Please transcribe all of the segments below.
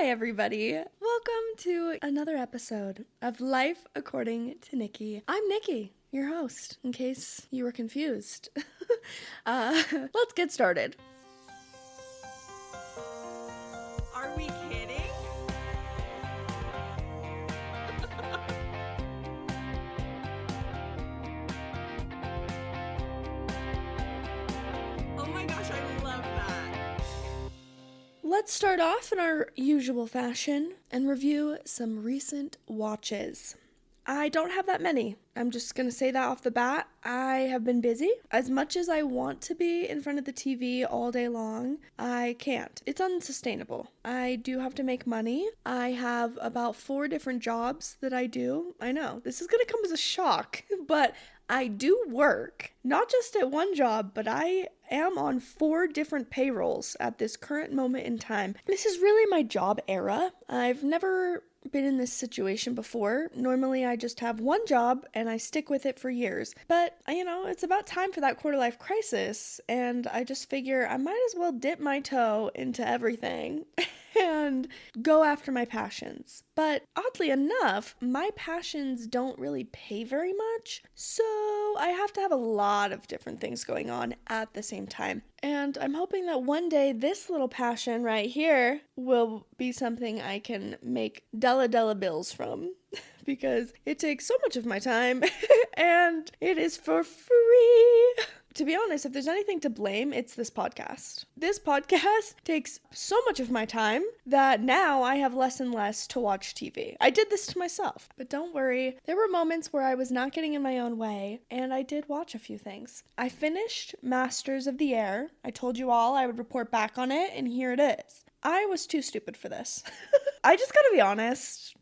Hi, everybody. Welcome to another episode of Life According to Nikki. I'm Nikki, your host, in case you were confused. Let's get started. Are we kidding? Oh my gosh, I love that. Let's start off in our usual fashion and review some recent watches. I don't have that many. I'm just going to say that off the bat. I have been busy. As much as I want to be in front of the TV all day long, I can't. It's unsustainable. I do have to make money. I have about 4 different jobs that I do. I know, this is going to come as a shock, but I do work, not just at one job, but I am on 4 different payrolls at this current moment in time. This is really my job era. I've never been in this situation before. Normally I just have one job and I stick with it for years. But, it's about time for that quarter life crisis, and I just figure I might as well dip my toe into everything and go after my passions. But oddly enough, my passions don't really pay very much, so I have to have a lot of different things going on at the same time. And I'm hoping that one day this little passion right here will be something I can make dollar bills from. Because it takes so much of my time and it is for free. To be honest, if there's anything to blame, it's this podcast. This podcast takes so much of my time that now I have less and less to watch TV. I did this to myself, but don't worry. There were moments where I was not getting in my own way, and I did watch a few things. I finished Masters of the Air. I told you all I would report back on it, and here it is. I was too stupid for this. I just gotta be honest.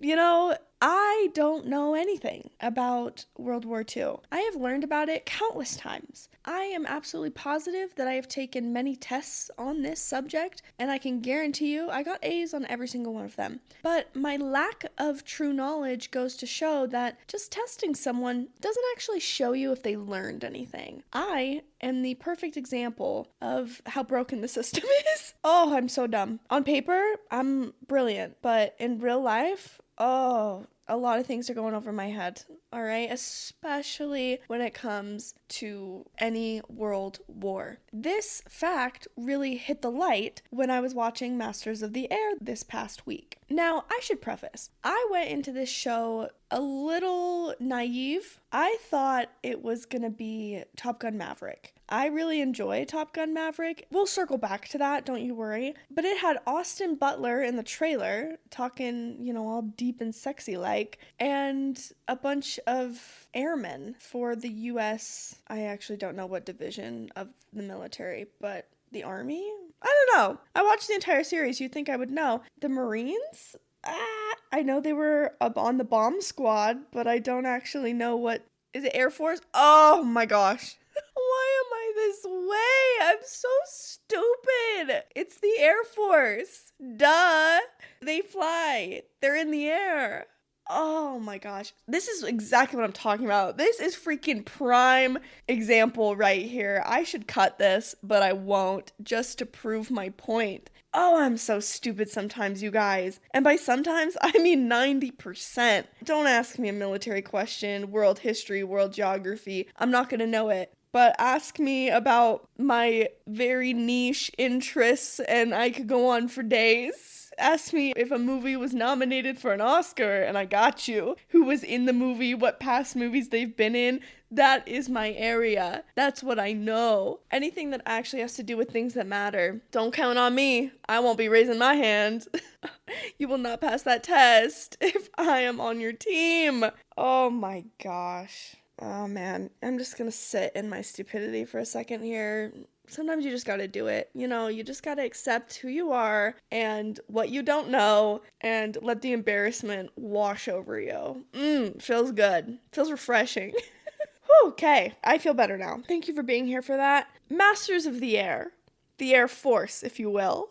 I don't know anything about World War II. I have learned about it countless times. I am absolutely positive that I have taken many tests on this subject, and I can guarantee you I got A's on every single one of them. But my lack of true knowledge goes to show that just testing someone doesn't actually show you if they learned anything. I am the perfect example of how broken the system is. Oh, I'm so dumb. On paper, I'm brilliant, but in real life, a lot of things are going over my head, all right? Especially when it comes to any world war. This fact really hit the light when I was watching Masters of the Air this past week. Now, I should preface, I went into this show a little naive. I thought it was gonna be Top Gun Maverick. I really enjoy Top Gun Maverick. We'll circle back to that, don't you worry. But it had Austin Butler in the trailer, talking, all deep and sexy like, and a bunch of airmen for the U.S. I actually don't know what division of the military, but the Army? I don't know. I watched the entire series. You'd think I would know. The Marines? I know they were up on the bomb squad, but I don't actually know what... Is it Air Force? Oh my gosh. Why am I this way? I'm so stupid. It's the Air Force. Duh. They fly. They're in the air. Oh my gosh. This is exactly what I'm talking about. This is freaking prime example right here. I should cut this, but I won't, just to prove my point. Oh, I'm so stupid sometimes, you guys. And by sometimes, I mean 90%. Don't ask me a military question, world history, world geography. I'm not gonna know it. But ask me about my very niche interests and I could go on for days. Ask me if a movie was nominated for an Oscar and I got you. Who was in the movie, what past movies they've been in. That is my area. That's what I know. Anything that actually has to do with things that matter. Don't count on me. I won't be raising my hand. You will not pass that test if I am on your team. Oh my gosh. Oh man, I'm just gonna sit in my stupidity for a second here. Sometimes you just gotta do it. You just gotta accept who you are and what you don't know and let the embarrassment wash over you. Feels good. Feels refreshing. Okay, I feel better now. Thank you for being here for that. Masters of the Air. The Air Force, if you will.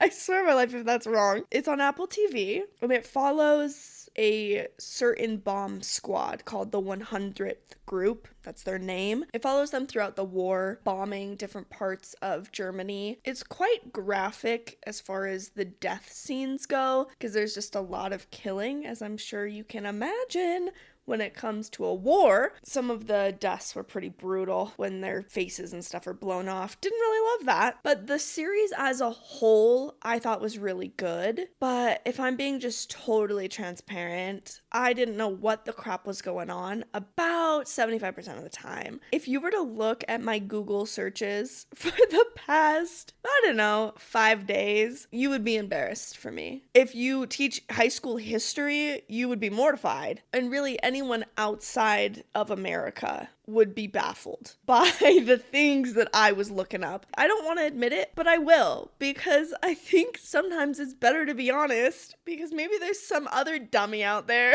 I swear my life if that's wrong. It's on Apple TV, and it follows a certain bomb squad called the 100th Group. That's their name. It follows them throughout the war, bombing different parts of Germany. It's quite graphic as far as the death scenes go, because there's just a lot of killing, as I'm sure you can imagine. When it comes to a war, some of the deaths were pretty brutal when their faces and stuff are blown off. Didn't really love that. But the series as a whole, I thought was really good. But if I'm being just totally transparent, I didn't know what the crap was going on about 75% of the time. If you were to look at my Google searches for the past, I don't know, 5 days, you would be embarrassed for me. If you teach high school history, you would be mortified. And really, anyone outside of America would be baffled by the things that I was looking up. I don't want to admit it, but I will, because I think sometimes it's better to be honest, because maybe there's some other dummy out there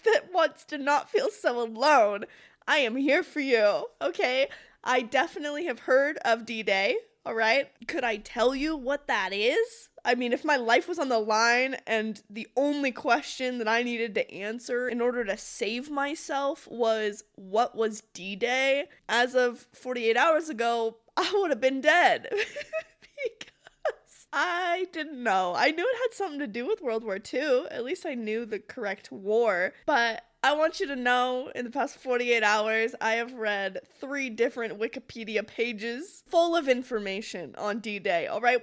that wants to not feel so alone. I am here for you, okay? I definitely have heard of D-Day, all right? Could I tell you what that is? I mean, if my life was on the line and the only question that I needed to answer in order to save myself was, what was D-Day? As of 48 hours ago, I would have been dead. Because I didn't know. I knew it had something to do with World War II. At least I knew the correct war. But I want you to know, in the past 48 hours, I have read 3 different Wikipedia pages full of information on D-Day, all right?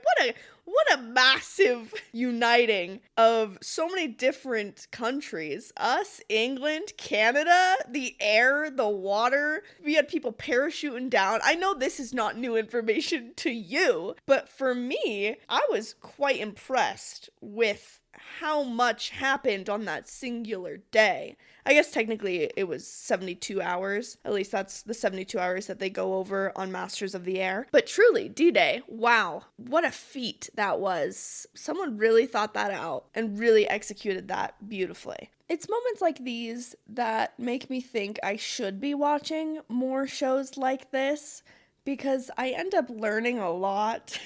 What a massive uniting of so many different countries. Us, England, Canada, the air, the water. We had people parachuting down. I know this is not new information to you, but for me, I was quite impressed with how much happened on that singular day. I guess technically it was 72 hours. At least that's the 72 hours that they go over on Masters of the Air. But truly, D-Day, wow, what a feat that was. Someone really thought that out and really executed that beautifully. It's moments like these that make me think I should be watching more shows like this, because I end up learning a lot.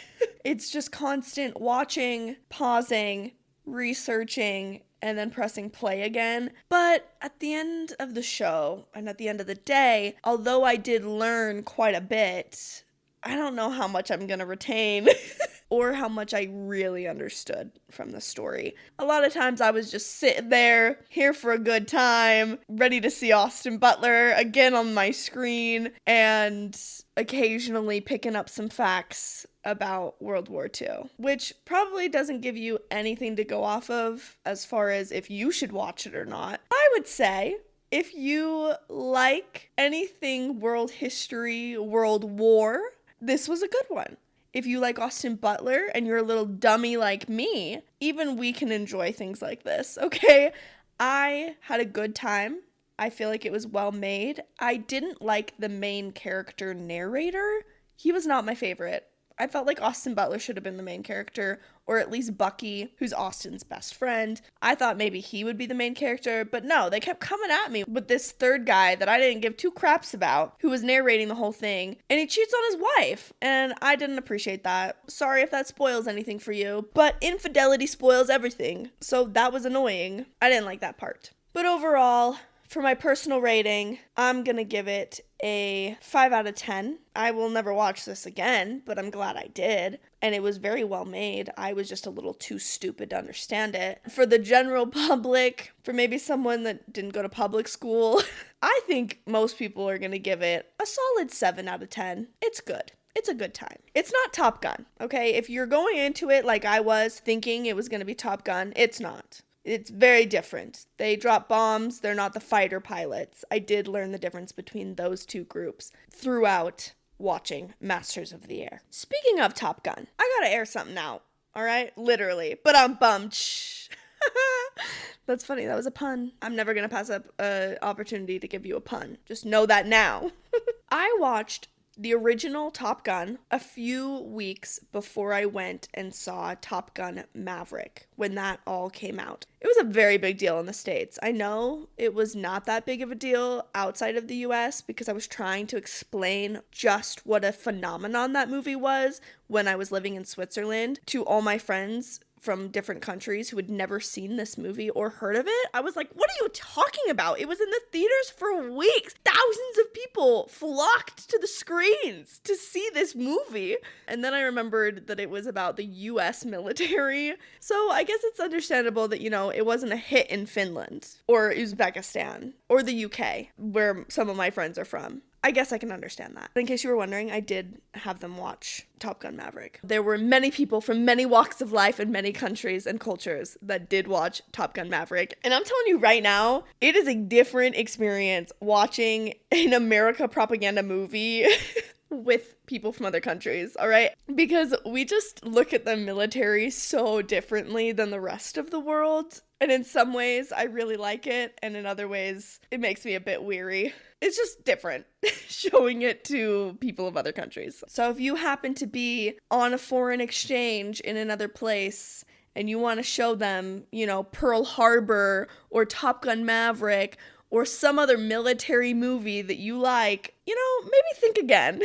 It's just constant watching, pausing, researching, and then pressing play again. But at the end of the show, and at the end of the day, although I did learn quite a bit, I don't know how much I'm gonna retain or how much I really understood from the story. A lot of times I was just sitting there, here for a good time, ready to see Austin Butler again on my screen, and occasionally picking up some facts about World War II, which probably doesn't give you anything to go off of as far as if you should watch it or not. I would say if you like anything world history, world war, this was a good one. If you like Austin Butler and you're a little dummy like me, even we can enjoy things like this, okay? I had a good time. I feel like it was well made. I didn't like the main character narrator. He was not my favorite. I felt like Austin Butler should have been the main character, or at least Bucky, who's Austin's best friend. I thought maybe he would be the main character, but no, they kept coming at me with this third guy that I didn't give 2 craps about, who was narrating the whole thing, and he cheats on his wife, and I didn't appreciate that. Sorry if that spoils anything for you, but infidelity spoils everything, so that was annoying. I didn't like that part. But overall, for my personal rating, I'm gonna give it a 5 out of 10. I will never watch this again, but I'm glad I did. And it was very well made. I was just a little too stupid to understand it. For the general public, for maybe someone that didn't go to public school, I think most people are gonna give it a solid 7 out of 10. It's good. It's a good time. It's not Top Gun, okay? If you're going into it like I was, thinking it was gonna be Top Gun, it's not. It's very different. They drop bombs. They're not the fighter pilots. I did learn the difference between those 2 groups throughout watching Masters of the Air. Speaking of Top Gun, I gotta air something out, all right? Literally. But I'm bummed. Shh. That's funny. That was a pun. I'm never gonna pass up an opportunity to give you a pun. Just know that now. I watched the original Top Gun a few weeks before I went and saw Top Gun Maverick when that all came out. It was a very big deal in the States. I know it was not that big of a deal outside of the US because I was trying to explain just what a phenomenon that movie was when I was living in Switzerland to all my friends from different countries who had never seen this movie or heard of it. I was like, what are you talking about? It was in the theaters for weeks. Thousands of people flocked to the screens to see this movie. And then I remembered that it was about the US military. So I guess it's understandable that, it wasn't a hit in Finland or Uzbekistan or the UK, where some of my friends are from. I guess I can understand that. In case you were wondering, I did have them watch Top Gun Maverick. There were many people from many walks of life and many countries and cultures that did watch Top Gun Maverick. And I'm telling you right now, it is a different experience watching an America propaganda movie with people from other countries, all right? Because we just look at the military so differently than the rest of the world. And in some ways, I really like it. And in other ways, it makes me a bit weary. It's just different showing it to people of other countries. So if you happen to be on a foreign exchange in another place and you want to show them, Pearl Harbor or Top Gun Maverick or some other military movie that you like, maybe think again.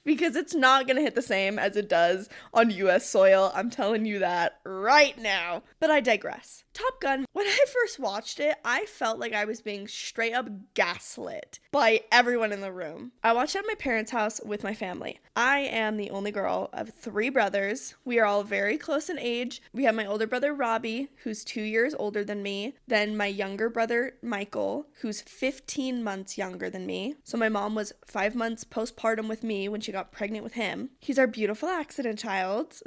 Because it's not going to hit the same as it does on US soil. I'm telling you that right now. But I digress. Top Gun, when I first watched it, I felt like I was being straight up gaslit by everyone in the room. I watched it at my parents' house with my family. I am the only girl of 3 brothers. We are all very close in age. We have my older brother, Robbie, who's 2 years older than me. Then my younger brother, Michael, who's 15 months younger than me. So my mom was 5 months postpartum with me when she got pregnant with him. He's our beautiful accident child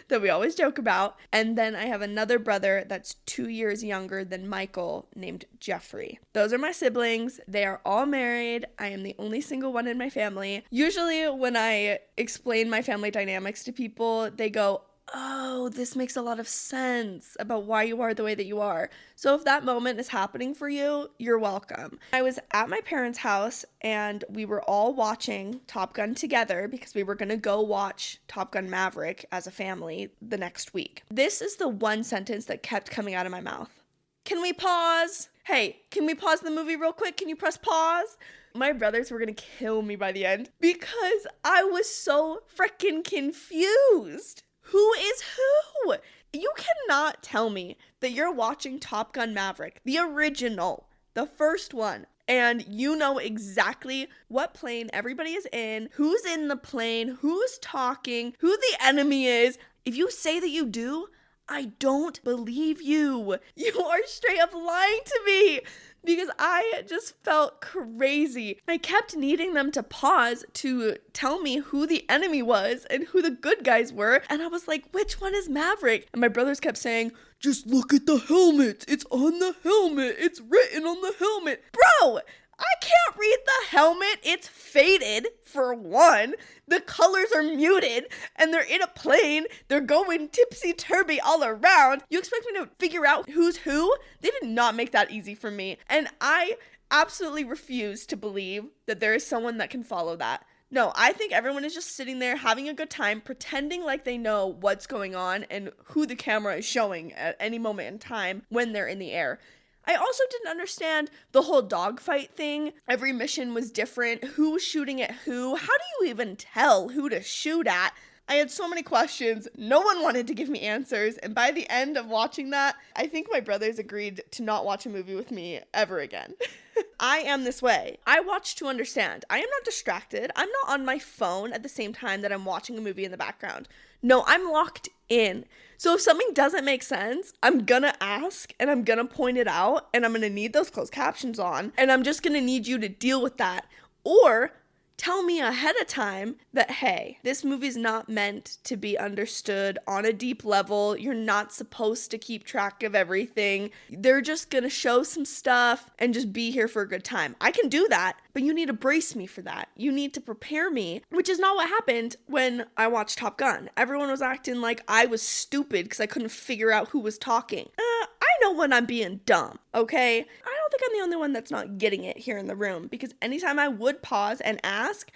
that we always joke about. And then I have another brother that's 2 years younger than Michael named Jeffrey. Those are my siblings. They are all married. I am the only single one in my family. Usually when I explain my family dynamics to people, they go, oh, this makes a lot of sense about why you are the way that you are. So if that moment is happening for you, you're welcome. I was at my parents' house and we were all watching Top Gun together because we were going to go watch Top Gun Maverick as a family the next week. This is the one sentence that kept coming out of my mouth. Can we pause? Hey, can we pause the movie real quick? Can you press pause? My brothers were going to kill me by the end because I was so freaking confused. Who is who? You cannot tell me that you're watching Top Gun Maverick, the original, the first one, and you know exactly what plane everybody is in, who's in the plane, who's talking, who the enemy is. If you say that you do, I don't believe you. You are straight up lying to me. Because I just felt crazy. I kept needing them to pause to tell me who the enemy was and who the good guys were. And I was like, which one is Maverick? And my brothers kept saying, just look at the helmet. It's on the helmet. It's written on the helmet. Bro, I can't read the helmet. It's faded, for one. The colors are muted, and they're in a plane. They're going tipsy-turvy all around. You expect me to figure out who's who? They did not make that easy for me. And I absolutely refuse to believe that there is someone that can follow that. No, I think everyone is just sitting there having a good time, pretending like they know what's going on and who the camera is showing at any moment in time when they're in the air. I also didn't understand the whole dogfight thing. Every mission was different. Who was shooting at who? How do you even tell who to shoot at? I had so many questions. No one wanted to give me answers. And by the end of watching that, I think my brothers agreed to not watch a movie with me ever again. I am this way. I watch to understand. I am not distracted. I'm not on my phone at the same time that I'm watching a movie in the background. No, I'm locked in. So if something doesn't make sense, I'm gonna ask and I'm gonna point it out and I'm gonna need those closed captions on and I'm just gonna need you to deal with that. Or tell me ahead of time that, hey, this movie's not meant to be understood on a deep level. You're not supposed to keep track of everything. They're just gonna show some stuff and just be here for a good time. I can do that, but you need to brace me for that. You need to prepare me, which is not what happened when I watched Top Gun. Everyone was acting like I was stupid because I couldn't figure out who was talking. I know when I'm being dumb, okay? I don't think I'm the only one that's not getting it here in the room, because anytime I would pause and ask,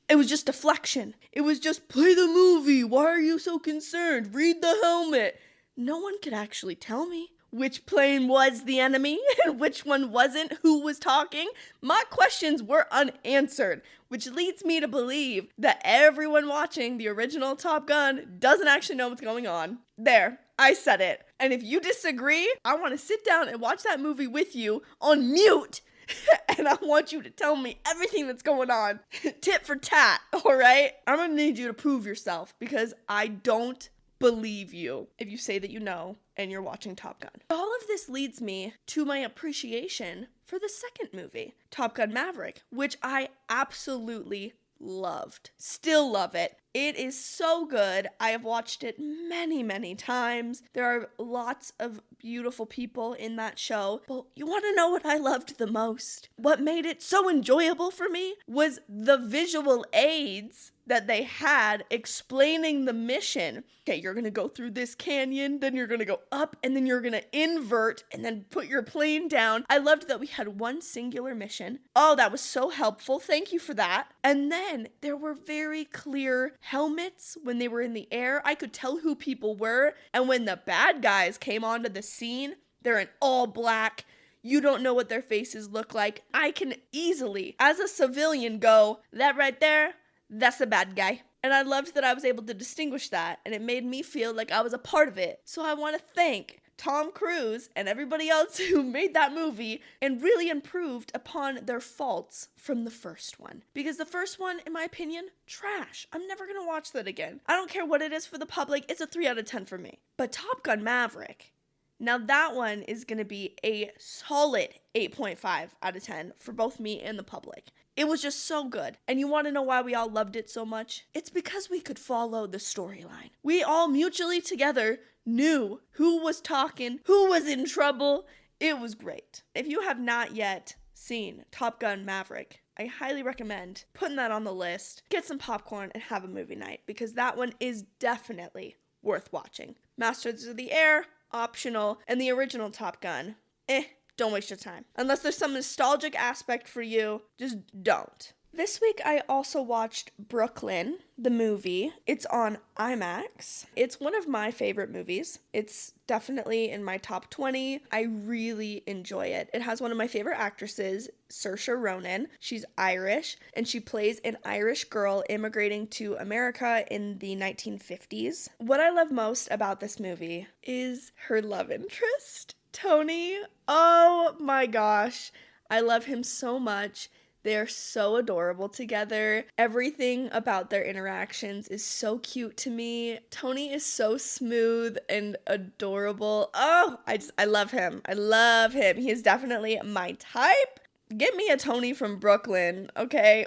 it was just deflection. It was just, play the movie. Why are you so concerned? Read the helmet. No one could actually tell me which plane was the enemy and which one wasn't, who was talking. My questions were unanswered, which leads me to believe that everyone watching the original Top Gun doesn't actually know what's going on. There. I said it. And if you disagree, I want to sit down and watch that movie with you on mute. And I want you to tell me everything that's going on. Tit for tat, all right? I'm going to need you to prove yourself because I don't believe you if you say that you know and you're watching Top Gun. All of this leads me to my appreciation for the second movie, Top Gun Maverick, which I absolutely loved. Still love it. It is so good. I have watched it many, many times. There are lots of beautiful people in that show. But you want to know what I loved the most? What made it so enjoyable for me was the visual aids that they had explaining the mission. Okay, you're going to go through this canyon, then you're going to go up, and then you're going to invert, and then put your plane down. I loved that we had one singular mission. Oh, that was so helpful. Thank you for that. And then there were very clear helmets when they were in the air. I could tell who people were. And when the bad guys came onto the scene, they're in all black. You don't know what their faces look like. I can easily, as a civilian, go, that right there, that's a bad guy. And I loved that I was able to distinguish that, and it made me feel like I was a part of it. So I want to thank Tom Cruise and everybody else who made that movie and really improved upon their faults from the first one. Because the first one, in my opinion, trash. I'm never going to watch that again. I don't care what it is for the public. It's a 3 out of 10 for me. But Top Gun Maverick, now that one is going to be a solid 8.5 out of 10 for both me and the public. It was just so good. And you want to know why we all loved it so much? It's because we could follow the storyline. We all mutually together knew who was talking, who was in trouble. It was great. If you have not yet seen Top Gun Maverick, I highly recommend putting that on the list. Get some popcorn and have a movie night because that one is definitely worth watching. Masters of the Air, optional, and the original Top Gun, don't waste your time. Unless there's some nostalgic aspect for you, just don't. This week I also watched Brooklyn, the movie. It's on IMAX. It's one of my favorite movies. It's definitely in my top 20. I really enjoy it. It has one of my favorite actresses, Saoirse Ronan. She's Irish, and she plays an Irish girl immigrating to America in the 1950s. What I love most about this movie is her love interest, Tony. Oh my gosh. I love him so much. They're so adorable together. Everything about their interactions is so cute to me. Tony is so smooth and adorable. Oh, I love him. I love him. He is definitely my type. Get me a Tony from Brooklyn, okay?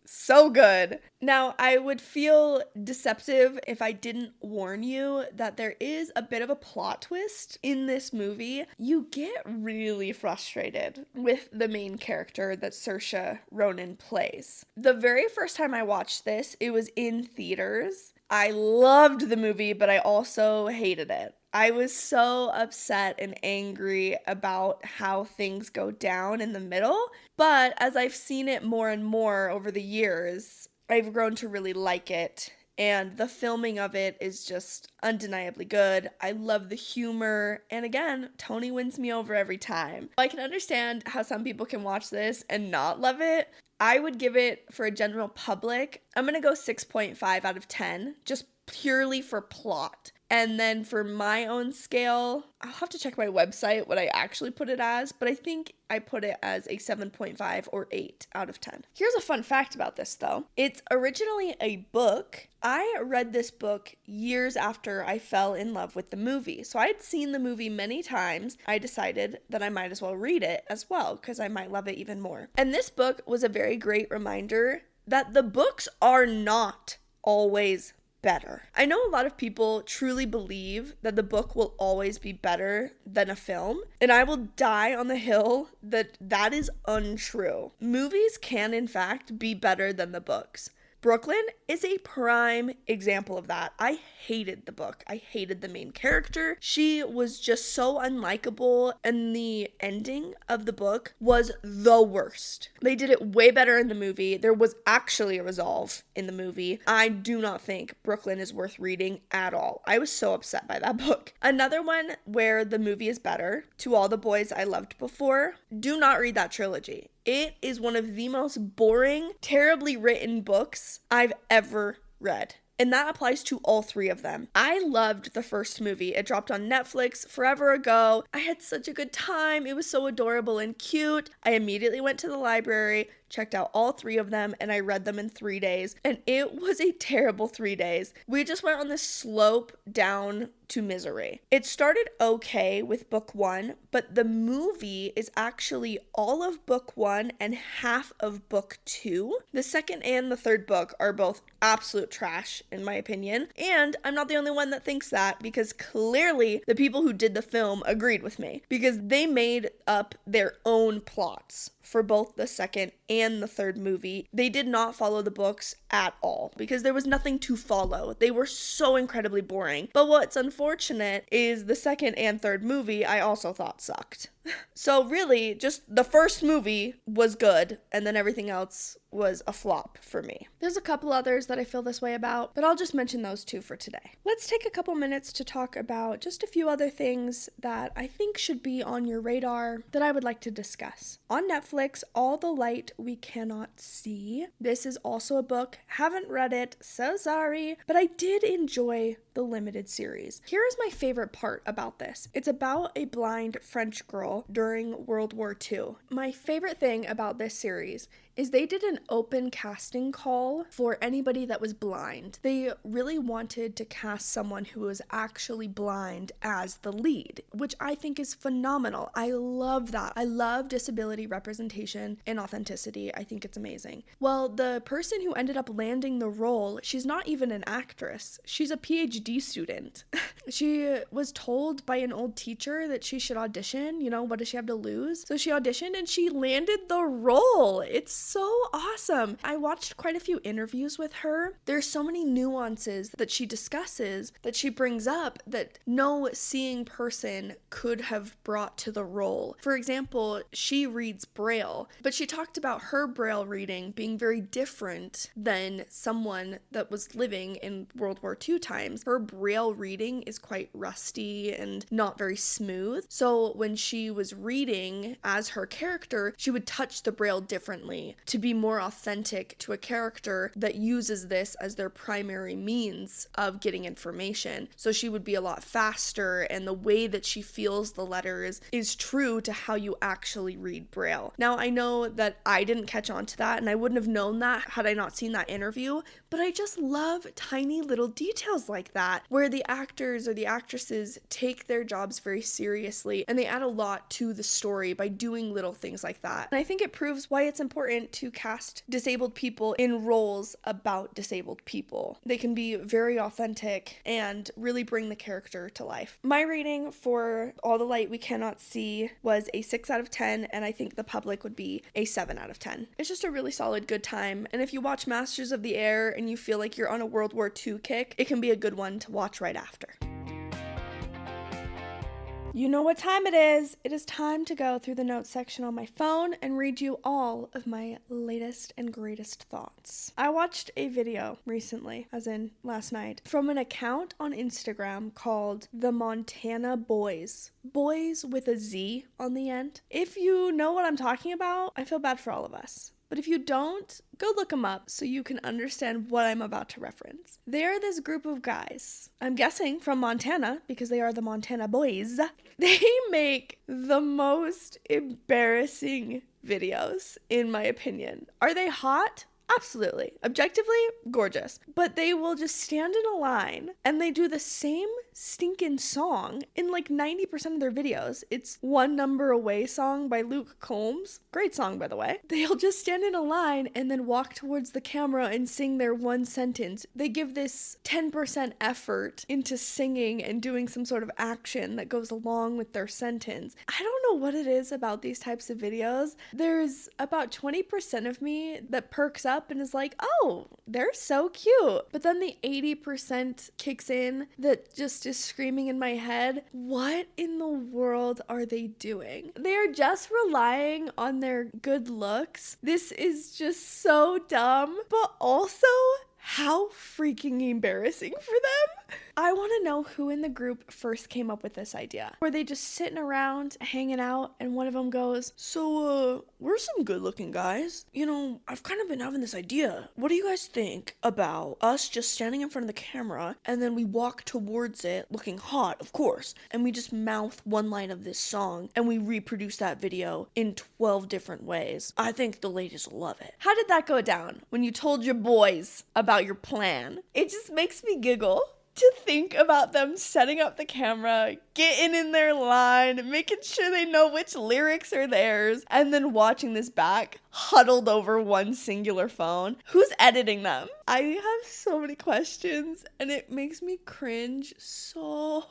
So good. Now, I would feel deceptive if I didn't warn you that there is a bit of a plot twist in this movie. You get really frustrated with the main character that Saoirse Ronan plays. The very first time I watched this, it was in theaters. I loved the movie, but I also hated it. I was so upset and angry about how things go down in the middle, but as I've seen it more and more over the years, I've grown to really like it, and the filming of it is just undeniably good. I love the humor, and again, Tony wins me over every time. I can understand how some people can watch this and not love it. I would give it, for a general public, I'm gonna go 6.5 out of 10, just purely for plot. And then for my own scale, I'll have to check my website what I actually put it as, but I think I put it as a 7.5 or 8 out of 10. Here's a fun fact about this though. It's originally a book. I read this book years after I fell in love with the movie. So I had seen the movie many times. I decided that I might as well read it as well because I might love it even more. And this book was a very great reminder that the books are not always better. I know a lot of people truly believe that the book will always be better than a film, and I will die on the hill that that is untrue. Movies can, in fact, be better than the books. Brooklyn is a prime example of that. I hated the book. I hated the main character. She was just so unlikable, and the ending of the book was the worst. They did it way better in the movie. There was actually a resolve in the movie. I do not think Brooklyn is worth reading at all. I was so upset by that book. Another one where the movie is better, To All the Boys I Loved Before. Do not read that trilogy. It is one of the most boring, terribly written books I've ever read. And that applies to all three of them. I loved the first movie. It dropped on Netflix forever ago. I had such a good time. It was so adorable and cute. I immediately went to the library, checked out all three of them, and I read them in 3 days. And it was a terrible 3 days. We just went on this slope down to misery. It started okay with book 1, but the movie is actually all of book 1 and half of book 2. The second and the third book are both absolute trash, in my opinion. And I'm not the only one that thinks that, because clearly the people who did the film agreed with me, because they made up their own plots for both the second and the third movie. They did not follow the books at all because there was nothing to follow. They were so incredibly boring. But what's unfortunate is the second and third movie I also thought sucked. So really, just the first movie was good, and then everything else was a flop for me. There's a couple others that I feel this way about, but I'll just mention those two for today. Let's take a couple minutes to talk about just a few other things that I think should be on your radar that I would like to discuss. On Netflix, All the Light We Cannot See. This is also a book. Haven't read it, so sorry, but I did enjoy the limited series. Here is my favorite part about this. It's about a blind French girl during World War II. My favorite thing about this series is they did an open casting call for anybody that was blind. They really wanted to cast someone who was actually blind as the lead, which I think is phenomenal. I love that. I love disability representation and authenticity. I think it's amazing. Well, the person who ended up landing the role, she's not even an actress. She's a PhD student. She was told by an old teacher that she should audition. You know, what does she have to lose? So she auditioned and she landed the role. It's so awesome. I watched quite a few interviews with her. There's so many nuances that she discusses, that she brings up, that no seeing person could have brought to the role. For example, she reads Braille, but she talked about her Braille reading being very different than someone that was living in World War II times. Her Braille reading is quite rusty and not very smooth. So when she was reading as her character, she would touch the Braille differently to be more authentic to a character that uses this as their primary means of getting information. So she would be a lot faster, and the way that she feels the letters is true to how you actually read Braille. Now, I know that I didn't catch on to that, and I wouldn't have known that had I not seen that interview, but I just love tiny little details like that, where the actors or the actresses take their jobs very seriously, and they add a lot to the story by doing little things like that. And I think it proves why it's important to cast disabled people in roles about disabled people. They can be very authentic and really bring the character to life. My rating for All the Light We Cannot See was a 6 out of 10, and I think the public would be a 7 out of 10. It's just a really solid good time, and if you watch Masters of the Air and you feel like you're on a World War II kick, it can be a good one to watch right after. You know what time it is. It is time to go through the notes section on my phone and read you all of my latest and greatest thoughts. I watched a video recently, as in last night, from an account on Instagram called the Montanaboyz. Boys with a Z on the end. If you know what I'm talking about, I feel bad for all of us. But if you don't, go look them up so you can understand what I'm about to reference. They're this group of guys, I'm guessing from Montana, because they are the Montanaboyz. They make the most embarrassing videos, in my opinion. Are they hot? Absolutely. Objectively, gorgeous. But they will just stand in a line and they do the same stinking song in like 90% of their videos. It's One Number Away song by Luke Combs. Great song, by the way. They'll just stand in a line and then walk towards the camera and sing their one sentence. They give this 10% effort into singing and doing some sort of action that goes along with their sentence. I don't know what it is about these types of videos. There's about 20% of me that perks up and is like, oh, they're so cute. But then the 80% kicks in that just is screaming in my head, what in the world are they doing? They're just relying on their good looks. This is just so dumb, but also how freaking embarrassing for them. I want to know who in the group first came up with this idea. Were they just sitting around, hanging out, and one of them goes, so, we're some good-looking guys. You know, I've kind of been having this idea. What do you guys think about us just standing in front of the camera, and then we walk towards it, looking hot, of course, and we just mouth one line of this song, and we reproduce that video in 12 different ways. I think the ladies will love it. How did that go down when you told your boys about your plan? It just makes me giggle to think about them setting up the camera, getting in their line, making sure they know which lyrics are theirs, and then watching this back huddled over one singular phone. Who's editing them? I have so many questions, and it makes me cringe so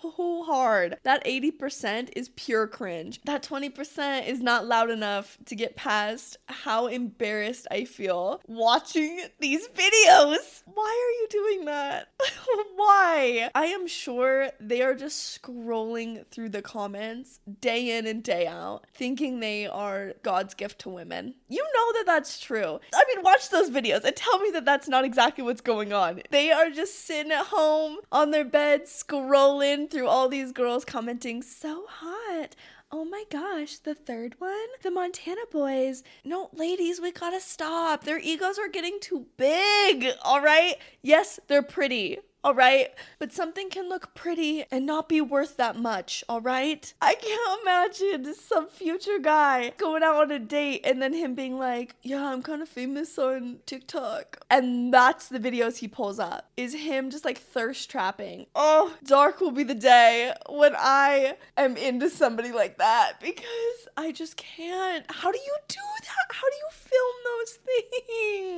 hard. That 80% is pure cringe. That 20% is not loud enough to get past how embarrassed I feel watching these videos. Why are you doing that? Why? I am sure they are just scrolling through the comments day in and day out, thinking they are God's gift to women. You know that that's true. I mean, watch those videos and tell me that that's not exactly what's going on. They are just sitting at home on their bed, scrolling through all these girls commenting, so hot. Oh my gosh, the third one? The Montanaboyz. No, ladies, we gotta stop. Their egos are getting too big, all right? Yes, they're pretty. All right, but something can look pretty and not be worth that much, all right? I can't imagine some future guy going out on a date and then him being like, yeah, I'm kind of famous on TikTok. And that's the videos he pulls up, is him just like thirst trapping. Oh, dark will be the day when I am into somebody like that, because I just can't. How do you do that? How do you film those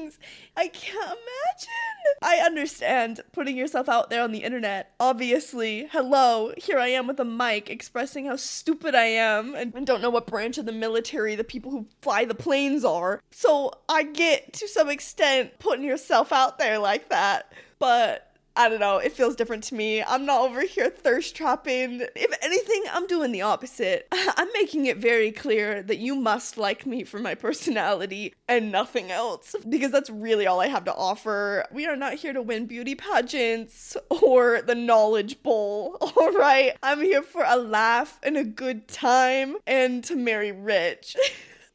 things? I can't imagine. I understand putting yourself out there on the internet. Obviously, hello, here I am with a mic expressing how stupid I am and don't know what branch of the military the people who fly the planes are. So I get, to some extent, putting yourself out there like that. But I don't know, it feels different to me. I'm not over here thirst trapping. If anything, I'm doing the opposite. I'm making it very clear that you must like me for my personality and nothing else, because that's really all I have to offer. We are not here to win beauty pageants or the knowledge bowl, all right? I'm here for a laugh and a good time and to marry rich.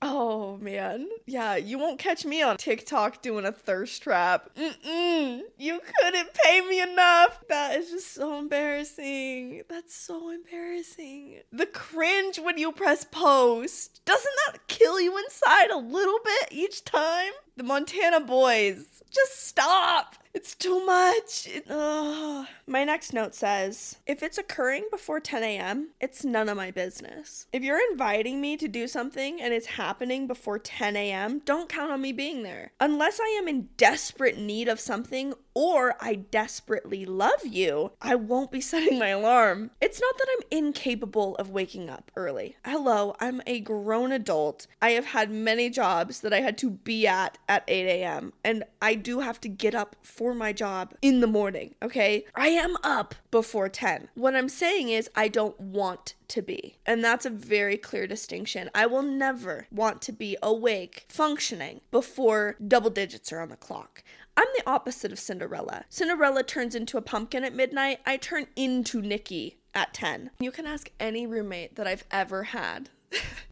Oh, man. Yeah, you won't catch me on TikTok doing a thirst trap. You couldn't pay me enough. That is just so embarrassing. That's so embarrassing. The cringe when you press post. Doesn't that kill you inside a little bit each time? The Montanaboyz. Just stop. It's too much. My next note says, if it's occurring before 10 a.m., it's none of my business. If you're inviting me to do something and it's happening before 10 a.m., don't count on me being there. Unless I am in desperate need of something or I desperately love you, I won't be setting my alarm. It's not that I'm incapable of waking up early. Hello, I'm a grown adult. I have had many jobs that I had to be at 8 a.m. and I do have to get up for my job in the morning, okay? I am up before 10. What I'm saying is I don't want to be. And that's a very clear distinction. I will never want to be awake, functioning, before double digits are on the clock. I'm the opposite of Cinderella. Cinderella turns into a pumpkin at midnight. I turn into Nikki at 10. You can ask any roommate that I've ever had,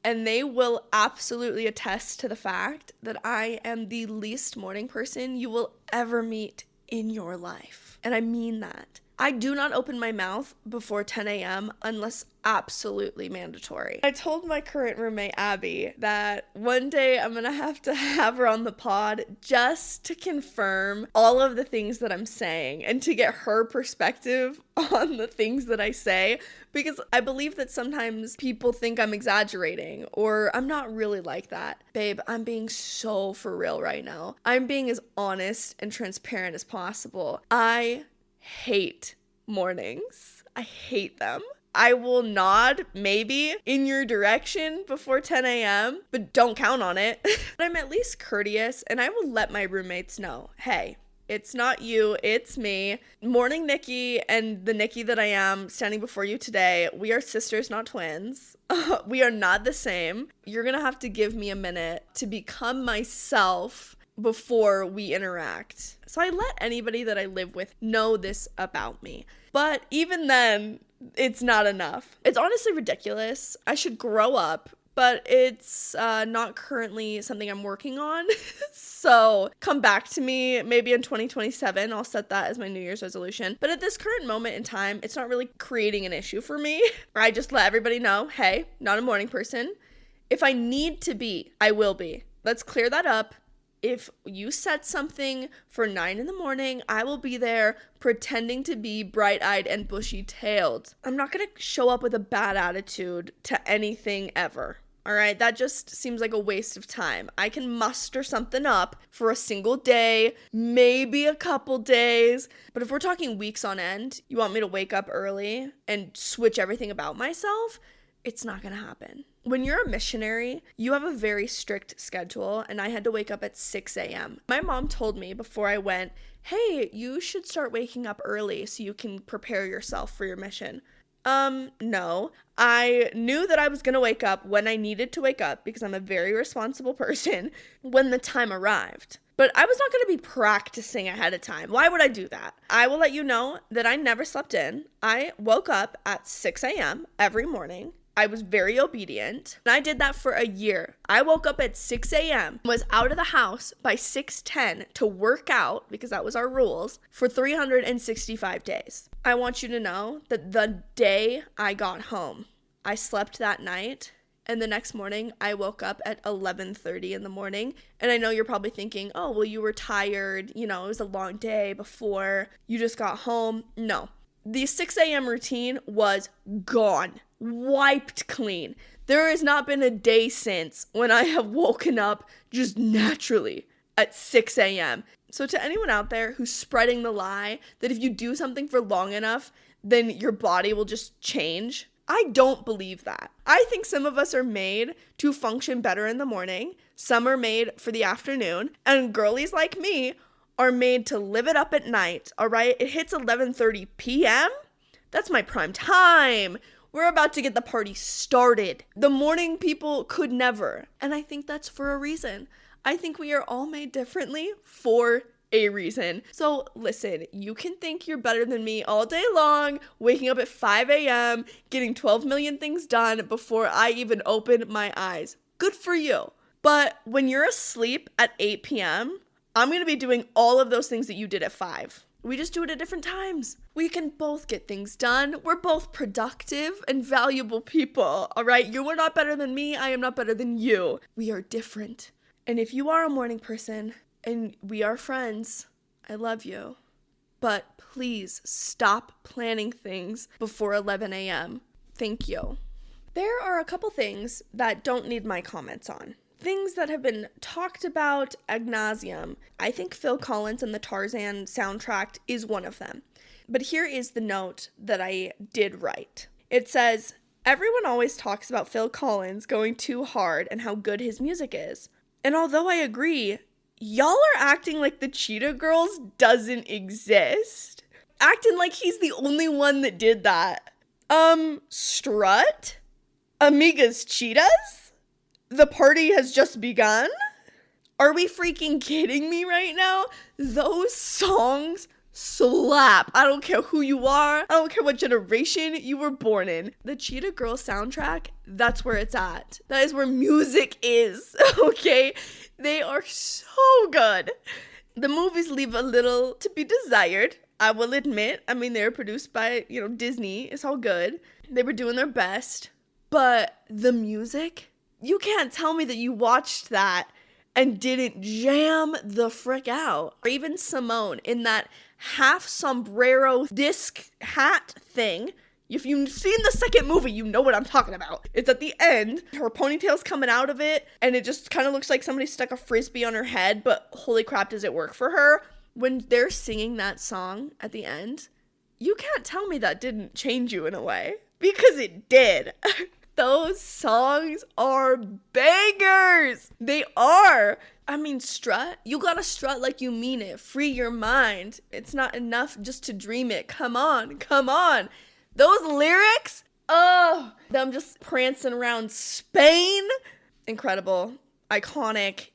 and they will absolutely attest to the fact that I am the least morning person you will ever meet in your life. And I mean that. I do not open my mouth before 10 a.m. unless absolutely mandatory. I told my current roommate, Abby, that one day I'm gonna have to have her on the pod just to confirm all of the things that I'm saying and to get her perspective on the things that I say, because I believe that sometimes people think I'm exaggerating or I'm not really like that. Babe, I'm being so for real right now. I'm being as honest and transparent as possible. I hate mornings. I hate them. I will nod, maybe, in your direction before 10 a.m., but don't count on it. But I'm at least courteous, and I will let my roommates know, hey, it's not you, it's me. Morning Nikki and the Nikki that I am standing before you today, we are sisters, not twins. We are not the same. You're gonna have to give me a minute to become myself before we interact. So I let anybody that I live with know this about me. But even then, it's not enough. It's honestly ridiculous. I should grow up, but it's not currently something I'm working on. So come back to me maybe in 2027. I'll set that as my New Year's resolution. But at this current moment in time, it's not really creating an issue for me. I just let everybody know, hey, not a morning person. If I need to be, I will be. Let's clear that up. If you set something for 9 in the morning, I will be there pretending to be bright-eyed and bushy-tailed. I'm not going to show up with a bad attitude to anything ever. All right, that just seems like a waste of time. I can muster something up for a single day, maybe a couple days. But if we're talking weeks on end, you want me to wake up early and switch everything about myself? It's not going to happen. When you're a missionary, you have a very strict schedule, and I had to wake up at 6 a.m. My mom told me before I went, hey, you should start waking up early so you can prepare yourself for your mission. No. I knew that I was going to wake up when I needed to wake up because I'm a very responsible person when the time arrived. But I was not going to be practicing ahead of time. Why would I do that? I will let you know that I never slept in. I woke up at 6 a.m. every morning. I was very obedient, and I did that for a year. I woke up at 6 a.m., was out of the house by 6:10 to work out, because that was our rules, for 365 days. I want you to know that the day I got home, I slept that night, and the next morning I woke up at 11:30 in the morning. And I know you're probably thinking, oh, well, you were tired, it was a long day before you just got home. No. The 6 a.m. routine was gone. Wiped clean. There has not been a day since when I have woken up just naturally at 6 a.m. So to anyone out there who's spreading the lie that if you do something for long enough, then your body will just change, I don't believe that. I think some of us are made to function better in the morning. Some are made for the afternoon. And girlies like me are made to live it up at night, all right? It hits 11:30 p.m. That's my prime time. We're about to get the party started. The morning people could never. And I think that's for a reason. I think we are all made differently for a reason. So listen, you can think you're better than me all day long, waking up at 5 a.m., getting 12 million things done before I even open my eyes. Good for you. But when you're asleep at 8 p.m., I'm going to be doing all of those things that you did at 5. We just do it at different times. We can both get things done. We're both productive and valuable people, all right? You are not better than me. I am not better than you. We are different. And if you are a morning person and we are friends, I love you. But please stop planning things before 11 a.m. Thank you. There are a couple things that don't need my comments on. Things that have been talked about ad nauseum. I think Phil Collins and the Tarzan soundtrack is one of them. But here is the note that I did write. It says, everyone always talks about Phil Collins going too hard and how good his music is. And although I agree, y'all are acting like the Cheetah Girls doesn't exist. Acting like he's the only one that did that. Strut? Amiga's Cheetahs? The party has just begun? Are we freaking kidding me right now? Those songs slap. I don't care who you are. I don't care what generation you were born in. The Cheetah Girls soundtrack, that's where it's at. That is where music is, okay? They are so good. The movies leave a little to be desired, I will admit. I mean, they were produced by, Disney. It's all good. They were doing their best. But the music... You can't tell me that you watched that and didn't jam the frick out. Or even Simone in that half sombrero disc hat thing. If you've seen the second movie, you know what I'm talking about. It's at the end. Her ponytail's coming out of it, and it just kind of looks like somebody stuck a frisbee on her head, but holy crap, does it work for her? When they're singing that song at the end, you can't tell me that didn't change you in a way. Because it did. Those songs are bangers. They are. I mean, strut. You gotta strut like you mean it. Free your mind. It's not enough just to dream it. Come on. Come on. Those lyrics. Oh, them just prancing around Spain. Incredible. Iconic.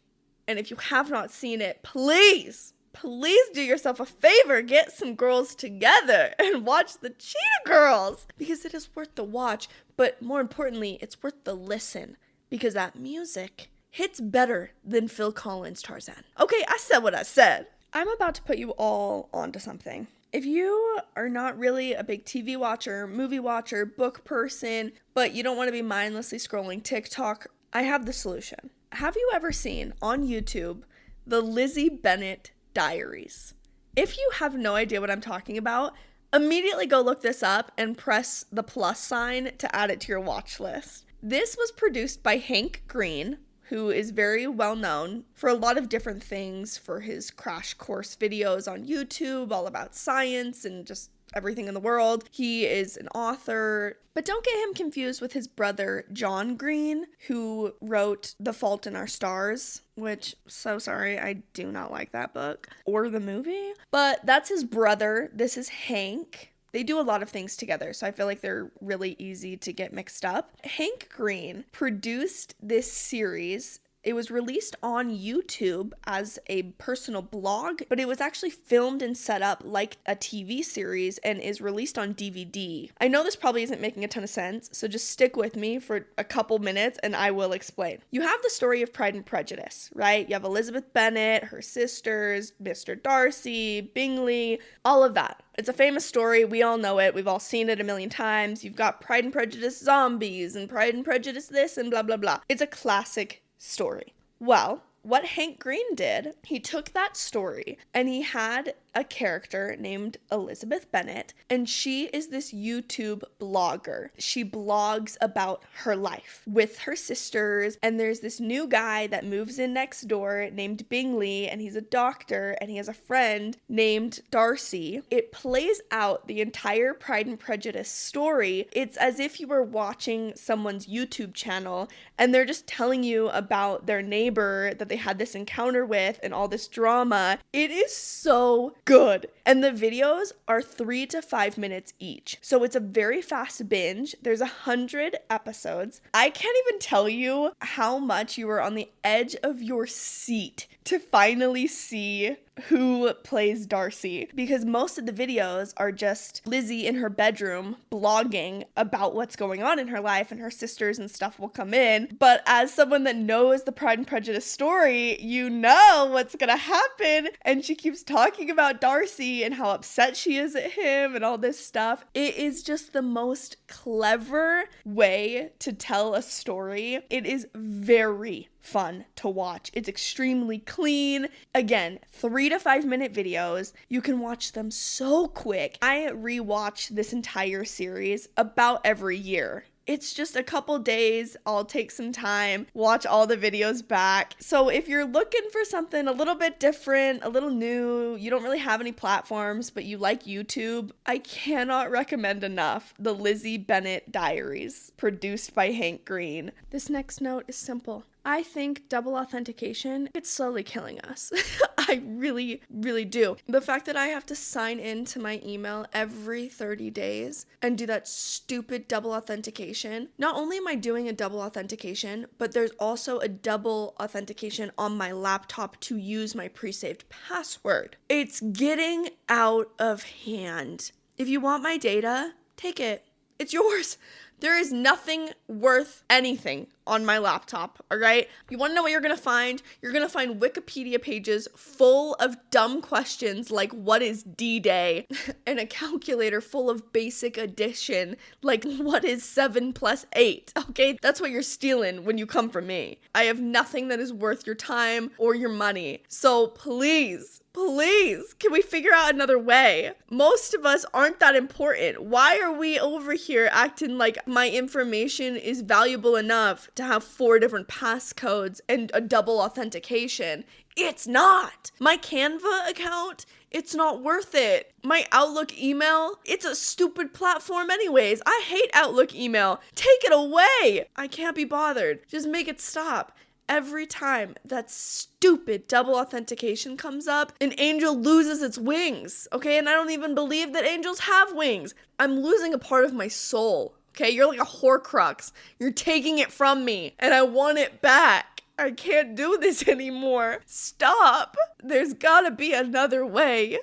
And if you have not seen it, please please do yourself a favor, get some girls together and watch the Cheetah Girls, because it is worth the watch, but more importantly, it's worth the listen, because that music hits better than Phil Collins' Tarzan. Okay, I said what I said. I'm about to put you all onto something. If you are not really a big TV watcher, movie watcher, book person, but you don't want to be mindlessly scrolling TikTok, I have the solution. Have you ever seen on YouTube the Lizzie Bennett Diaries? If you have no idea what I'm talking about, immediately go look this up and press the plus sign to add it to your watch list. This was produced by Hank Green, who is very well known for a lot of different things, for his crash course videos on YouTube, all about science and just everything in the world. He is an author, but don't get him confused with his brother, John Green, who wrote The Fault in Our Stars, which, so sorry, I do not like that book or the movie, but that's his brother. This is Hank. They do a lot of things together, so I feel like they're really easy to get mixed up. Hank Green produced this series. It was released on YouTube as a personal blog, but it was actually filmed and set up like a TV series and is released on DVD. I know this probably isn't making a ton of sense, so just stick with me for a couple minutes and I will explain. You have the story of Pride and Prejudice, right? You have Elizabeth Bennet, her sisters, Mr. Darcy, Bingley, all of that. It's a famous story. We all know it. We've all seen it a million times. You've got Pride and Prejudice zombies and Pride and Prejudice this and blah, blah, blah. It's a classic story. Well, what Hank Green did, he took that story and he had a character named Elizabeth Bennet, and she is this YouTube blogger. She blogs about her life with her sisters, and there's this new guy that moves in next door named Bingley, and he's a doctor, and he has a friend named Darcy. It plays out the entire Pride and Prejudice story. It's as if you were watching someone's YouTube channel, and they're just telling you about their neighbor that they had this encounter with and all this drama. It is so good. And the videos are 3 to 5 minutes each. So it's a very fast binge. There's 100 episodes. I can't even tell you how much you were on the edge of your seat to finally see who plays Darcy, because most of the videos are just Lizzie in her bedroom blogging about what's going on in her life, and her sisters and stuff will come in. But as someone that knows the Pride and Prejudice story, you know what's gonna happen. And she keeps talking about Darcy and how upset she is at him and all this stuff. It is just the most clever way to tell a story. It is very fun to watch. It's extremely clean. Again, 3 to 5 minute videos. You can watch them so quick. I rewatch this entire series about every year. It's just a couple days. I'll take some time, watch all the videos back. So if you're looking for something a little bit different, a little new, you don't really have any platforms, but you like YouTube, I cannot recommend enough the Lizzie Bennett Diaries, produced by Hank Green. This next note is simple. I think double authentication, it's slowly killing us. I really, really do. The fact that I have to sign in to my email every 30 days and do that stupid double authentication. Not only am I doing a double authentication, but there's also a double authentication on my laptop to use my pre-saved password. It's getting out of hand. If you want my data, take it. It's yours. There is nothing worth anything on my laptop, all right? You want to know what you're going to find? You're going to find Wikipedia pages full of dumb questions like what is D-Day? And a calculator full of basic addition like what is 7 plus 8? Okay, that's what you're stealing when you come from me. I have nothing that is worth your time or your money. So please, can we figure out another way? Most of us aren't that important. Why are we over here acting like my information is valuable enough to have 4 different passcodes and a double authentication? It's not. My Canva account, it's not worth it. My Outlook email, it's a stupid platform anyways. I hate Outlook email. Take it away. I can't be bothered. Just make it stop. Every time that stupid double authentication comes up, an angel loses its wings, okay? And I don't even believe that angels have wings. I'm losing a part of my soul, okay? You're like a Horcrux. You're taking it from me, and I want it back. I can't do this anymore. Stop. There's gotta be another way.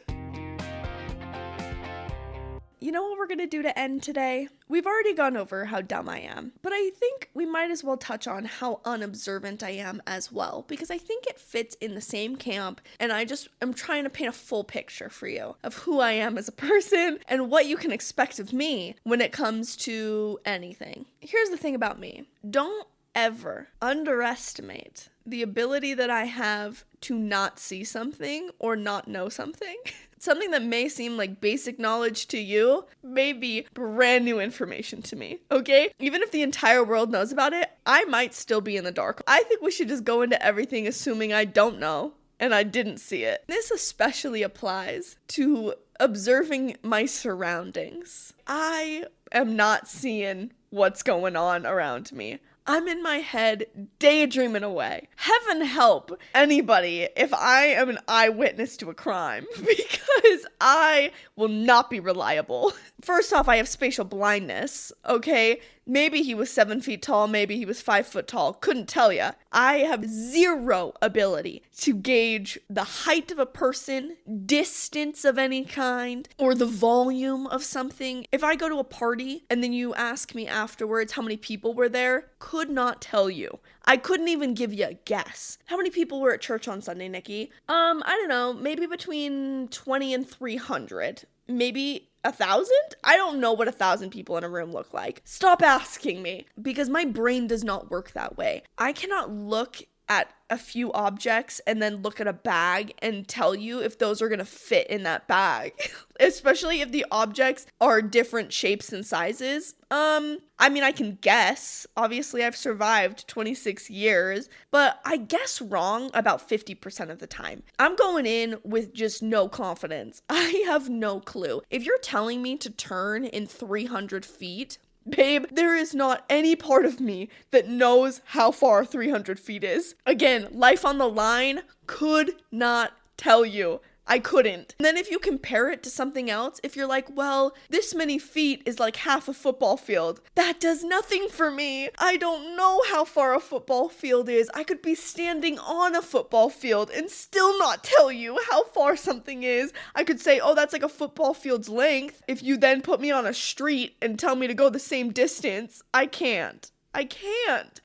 You know what we're gonna do to end today? We've already gone over how dumb I am, but I think we might as well touch on how unobservant I am as well, because I think it fits in the same camp, and I'm trying to paint a full picture for you of who I am as a person and what you can expect of me when it comes to anything. Here's the thing about me. Don't ever underestimate the ability that I have to not see something or not know something. Something that may seem like basic knowledge to you may be brand new information to me, okay? Even if the entire world knows about it, I might still be in the dark. I think we should just go into everything assuming I don't know and I didn't see it. This especially applies to observing my surroundings. I am not seeing what's going on around me. I'm in my head daydreaming away. Heaven help anybody if I am an eyewitness to a crime, because I will not be reliable. First off, I have spatial blindness, okay? Maybe he was 7 feet tall, maybe he was 5 foot tall, couldn't tell ya. I have zero ability to gauge the height of a person, distance of any kind, or the volume of something. If I go to a party and then you ask me afterwards how many people were there, could not tell you. I couldn't even give you a guess. How many people were at church on Sunday, Nikki? I don't know, maybe between 20 and 300. Maybe 1,000? I don't know what 1,000 people in a room look like. Stop asking me, because my brain does not work that way. I cannot look at a few objects and then look at a bag and tell you if those are gonna fit in that bag. Especially if the objects are different shapes and sizes. I mean, I can guess. Obviously, I've survived 26 years, but I guess wrong about 50% of the time. I'm going in with just no confidence. I have no clue. If you're telling me to turn in 300 feet, babe, there is not any part of me that knows how far 300 feet is. Again, life on the line, could not tell you. I couldn't. And then if you compare it to something else, if you're like, well, this many feet is like half a football field, that does nothing for me. I don't know how far a football field is. I could be standing on a football field and still not tell you how far something is. I could say, oh, that's like a football field's length. If you then put me on a street and tell me to go the same distance, I can't.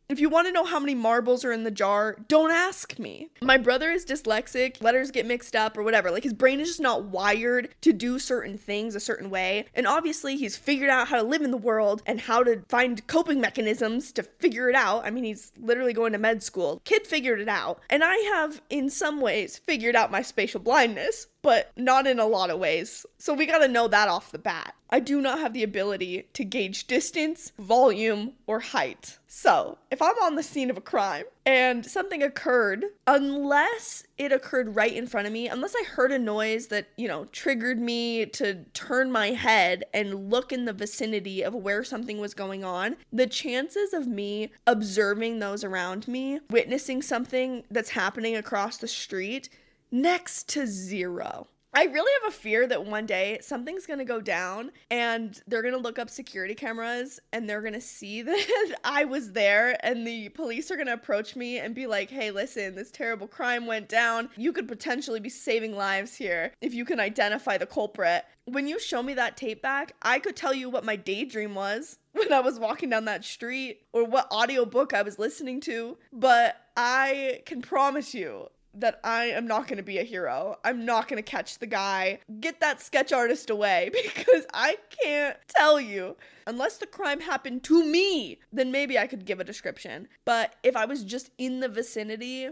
If you want to know how many marbles are in the jar, don't ask me. My brother is dyslexic, letters get mixed up or whatever. Like, his brain is just not wired to do certain things a certain way. And obviously he's figured out how to live in the world and how to find coping mechanisms to figure it out. I mean, he's literally going to med school. Kid figured it out. And I have, in some ways, figured out my spatial blindness, but not in a lot of ways. So we gotta know that off the bat. I do not have the ability to gauge distance, volume, or height. So, if I'm on the scene of a crime and something occurred, unless it occurred right in front of me, unless I heard a noise that, triggered me to turn my head and look in the vicinity of where something was going on, the chances of me observing those around me, witnessing something that's happening across the street, next to zero. I really have a fear that one day something's going to go down and they're going to look up security cameras and they're going to see that I was there, and the police are going to approach me and be like, hey, listen, this terrible crime went down. You could potentially be saving lives here if you can identify the culprit. When you show me that tape back, I could tell you what my daydream was when I was walking down that street or what audiobook I was listening to, but I can promise you that I am not going to be a hero. I'm not going to catch the guy. Get that sketch artist away, because I can't tell you. Unless the crime happened to me, then maybe I could give a description. But if I was just in the vicinity,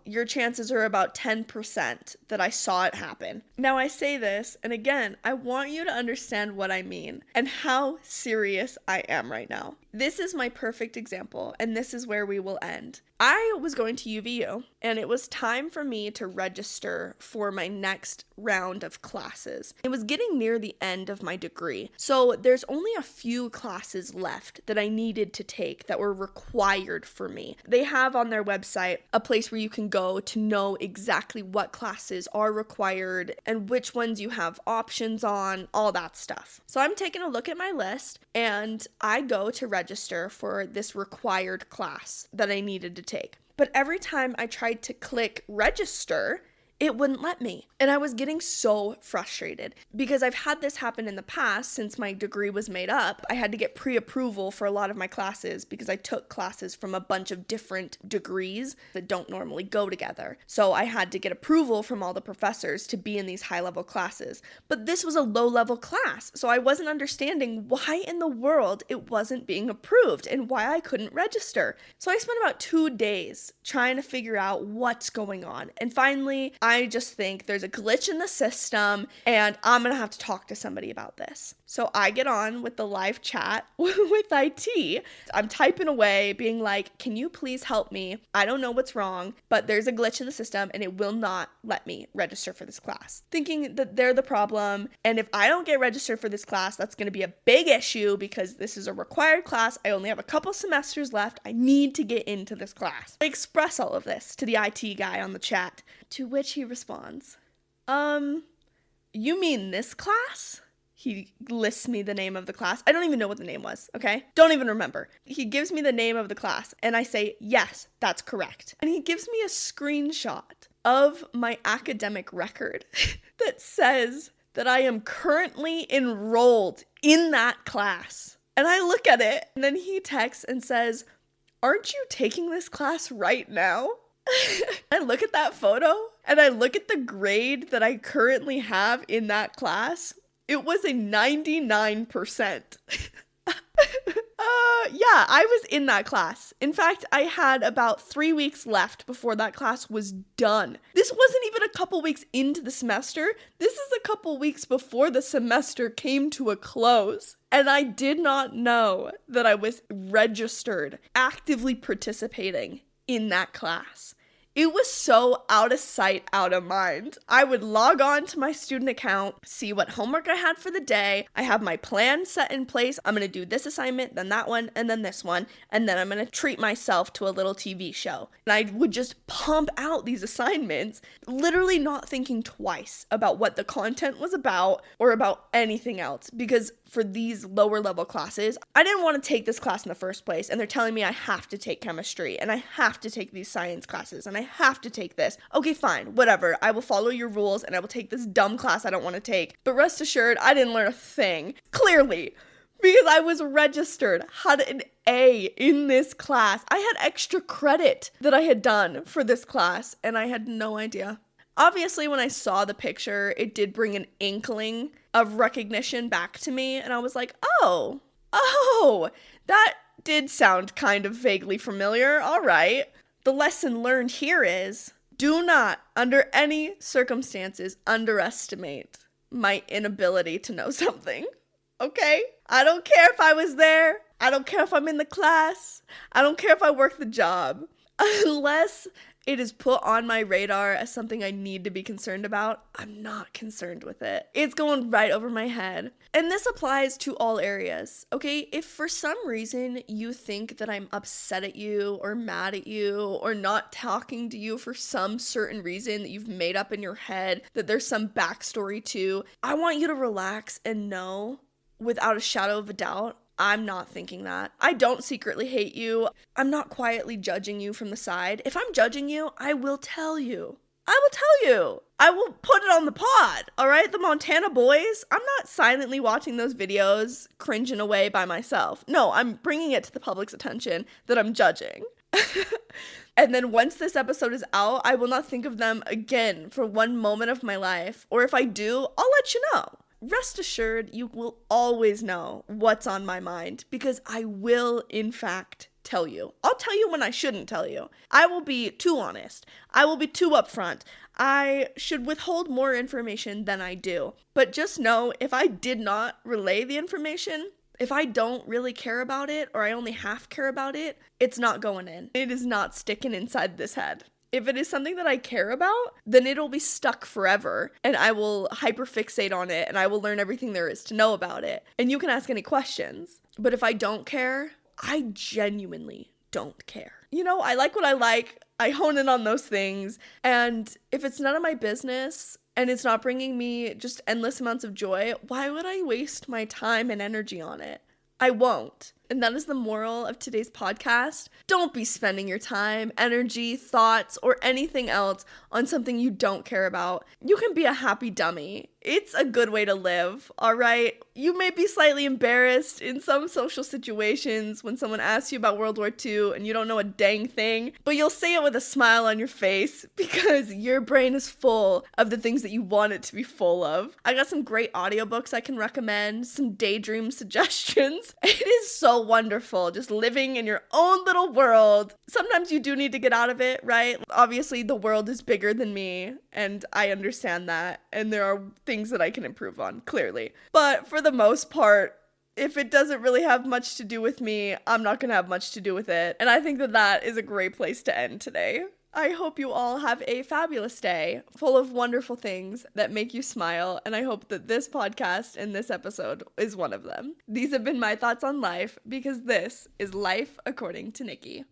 your chances are about 10% that I saw it happen. Now, I say this, and again, I want you to understand what I mean and how serious I am right now. This is my perfect example, and this is where we will end. I was going to UVU, and it was time for me to register for my next round of classes. It was getting near the end of my degree, so there's only a few classes left that I needed to take that were required for me. They have on their website a place where you can go to know exactly what classes are required and which ones you have options on, all that stuff. So I'm taking a look at my list, and I go to register for this required class that I needed to take. But every time I tried to click register, it wouldn't let me. And I was getting so frustrated because I've had this happen in the past since my degree was made up. I had to get pre-approval for a lot of my classes because I took classes from a bunch of different degrees that don't normally go together. So I had to get approval from all the professors to be in these high-level classes. But this was a low-level class, so I wasn't understanding why in the world it wasn't being approved and why I couldn't register. So I spent about 2 days trying to figure out what's going on. And finally, I just think there's a glitch in the system and I'm gonna have to talk to somebody about this. So I get on with the live chat with IT. I'm typing away, being like, can you please help me? I don't know what's wrong, but there's a glitch in the system and it will not let me register for this class. Thinking that they're the problem, and if I don't get registered for this class, that's gonna be a big issue because this is a required class. I only have a couple semesters left. I need to get into this class. I express all of this to the IT guy on the chat, to which he responds, you mean this class? He lists me the name of the class. I don't even know what the name was, okay? Don't even remember. He gives me the name of the class, and I say, yes, that's correct. And he gives me a screenshot of my academic record that says that I am currently enrolled in that class. And I look at it, and then he texts and says, aren't you taking this class right now? I look at that photo, and I look at the grade that I currently have in that class. It was a 99%. Yeah, I was in that class. In fact, I had about 3 weeks left before that class was done. This wasn't even a couple weeks into the semester. This is a couple weeks before the semester came to a close. And I did not know that I was registered, actively participating in that class. It was so out of sight, out of mind. I would log on to my student account, see what homework I had for the day. I have my plan set in place. I'm going to do this assignment, then that one, and then this one. And then I'm going to treat myself to a little TV show. And I would just pump out these assignments, literally not thinking twice about what the content was about or about anything else. Because for these lower level classes, I didn't want to take this class in the first place. And they're telling me I have to take chemistry and I have to take these science classes and I have to take this. Okay, fine, whatever. I will follow your rules and I will take this dumb class I don't want to take. But rest assured, I didn't learn a thing. Clearly. Because I was registered, had an A in this class. I had extra credit that I had done for this class and I had no idea. Obviously, when I saw the picture, it did bring an inkling of recognition back to me. And I was like, oh, that did sound kind of vaguely familiar. All right. The lesson learned here is do not, under any circumstances, underestimate my inability to know something. Okay? I don't care if I was there. I don't care if I'm in the class. I don't care if I work the job. Unless it is put on my radar as something I need to be concerned about, I'm not concerned with it. It's going right over my head. And this applies to all areas, okay? If for some reason you think that I'm upset at you or mad at you or not talking to you for some certain reason that you've made up in your head, that there's some backstory to, I want you to relax and know without a shadow of a doubt, I'm not thinking that. I don't secretly hate you. I'm not quietly judging you from the side. If I'm judging you, I will tell you. I will tell you. I will put it on the pod, all right? The Montanaboyz, I'm not silently watching those videos, cringing away by myself. No, I'm bringing it to the public's attention that I'm judging. And then once this episode is out, I will not think of them again for one moment of my life. Or if I do, I'll let you know. Rest assured, you will always know what's on my mind because I will, in fact, tell you. I'll tell you when I shouldn't tell you. I will be too honest. I will be too upfront. I should withhold more information than I do. But just know, if I did not relay the information, if I don't really care about it or I only half care about it, it's not going in. It is not sticking inside this head. If it is something that I care about, then it'll be stuck forever and I will hyperfixate on it and I will learn everything there is to know about it. And you can ask any questions. But if I don't care, I genuinely don't care. You know, I like what I like. I hone in on those things. And if it's none of my business and it's not bringing me just endless amounts of joy, why would I waste my time and energy on it? I won't. And that is the moral of today's podcast. Don't be spending your time, energy, thoughts, or anything else on something you don't care about. You can be a happy dummy. It's a good way to live, all right? You may be slightly embarrassed in some social situations when someone asks you about World War II and you don't know a dang thing, but you'll say it with a smile on your face because your brain is full of the things that you want it to be full of. I got some great audiobooks I can recommend, some daydream suggestions. It is so wonderful just living in your own little world. Sometimes you do need to get out of it, right? Obviously, the world is bigger than me, and I understand that, and there are things that I can improve on, clearly. But for the most part, if it doesn't really have much to do with me, I'm not going to have much to do with it. And I think that that is a great place to end today. I hope you all have a fabulous day full of wonderful things that make you smile, and I hope that this podcast and this episode is one of them. These have been my thoughts on life because this is Life According to Nikki.